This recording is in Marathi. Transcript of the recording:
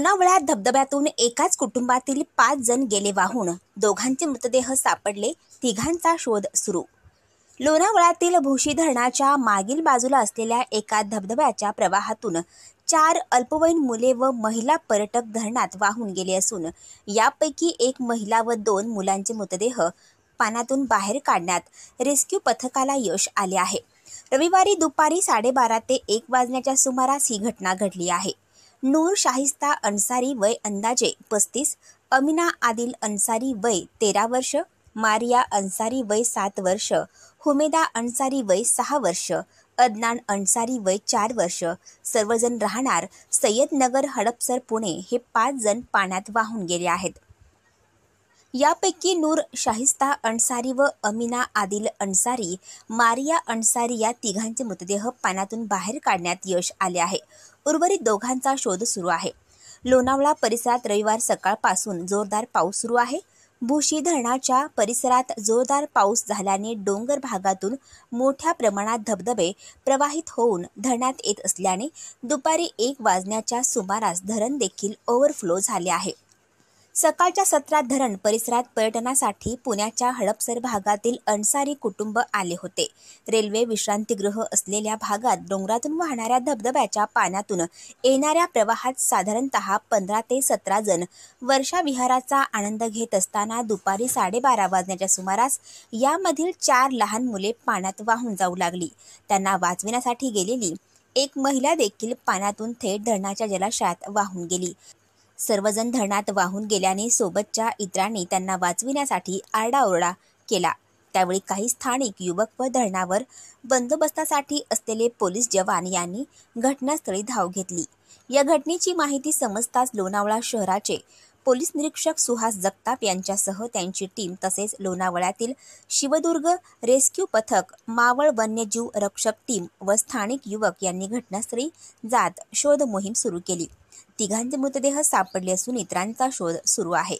लोणावळ्यात धबधब्यातून एकाच कुटुंबातील 5 जण गेले वाहून, दोघांचे मृतदेह सापडले, तिघांचा शोध सुरू। लोणावळ्यातील भोशी धरणाच्या मागील बाजूला असलेल्या एका धबधब्याच्या प्रवाहातून 4 अल्पवयीन मुले व महिला पर्यटक धरणात वाहून गेले असून, यापैकी एक महिला व 2 मुलांचे मृतदेह पाण्यातून बाहेर काढण्यात रेस्क्यू पथकाला यश आले आहे। रविवारी दुपारी 12:30 ते 1 वाजण्याच्या सुमारास ही घटना घडली आहे। नूर शाहिस्ता अन्सारी वय अंदाजे 35, अमीना आदिल अन्सारी वय 13 वर्ष, मारिया अन्सारी वय 7 वर्ष, हुमेदा अन्सारी वय 6 वर्ष, अदनान अन्सारी वय 4 वर्ष, सर्वजण राहणार सय्यदनगर हडपसर पुणे हे 5 जण पाण्यात वाहून गेले आहेत। यापैकी नूर शाहिस्ता अन्सारी व अमीना आदिल अन्सारी, मारिया अन्सारी या तिघांचे मृतदेह पाण्यातून बाहेर काढण्यात यश आले आहे। उर्वरित दोघांचा शोध सुरू आहे। लोणावळा परिसरात रविवार सकाळपासून जोरदार पाऊस सुरू आहे। भोशी धरणाच्या परिसरात जोरदार पाऊस झाल्याने डोंगर भागातून मोठ्या प्रमाणात धबधबे प्रवाहित होऊन धरणात येत असल्याने दुपारी 1 वाजण्याच्या सुमारास धरण देखील ओव्हरफ्लो झाले आहे। सकाळच्या सत्रात धरण परिसरात पर्यटनासाठी पुण्याच्या हडपसर भागातील अन्सारी कुटुंब आले होते। रेल्वे विश्रांतीगृह असलेल्या भागात डोंगरातून वाहणाऱ्या धबधब्याच्या पाण्यातून येणाऱ्या प्रवाहात साधारणतः 15 ते 17 जण वर्षा विहाराचा आनंद घेत असताना दुपारी 12:30 वाजण्याच्या सुमारास यामधील 4 लहान मुले पाण्यात वाहून जाऊ लागली। त्यांना वाचविण्यासाठी गेलेली एक महिला देखील पाण्यातून थेट धरणाच्या जलाशयात वाहून गेली। सर्वजण धरणात वाहून गेल्याने सोबतच्या इतरांनी त्यांना वाचविण्यासाठी आरडाओरडा केला। त्यावेळी काही स्थानिक युवक व धरणावर बंदोबस्तासाठी असलेले पोलीस जवान यांनी घटनास्थळी धाव घेतली। या घटनेची माहिती समजताच लोणावळा शहराचे पोलीस निरीक्षक सुहास जगताप यांच्यासह त्यांची टीम तसेच लोणावळ्यातील शिवदुर्ग रेस्क्यू पथक, मावळ वन्यजीव रक्षक टीम व स्थानिक युवक यांनी घटनास्थळी जात शोध मोहीम सुरू केली। तिघांचे मृतदेह सापडले असून इतरांचा शोध सुरू आहे।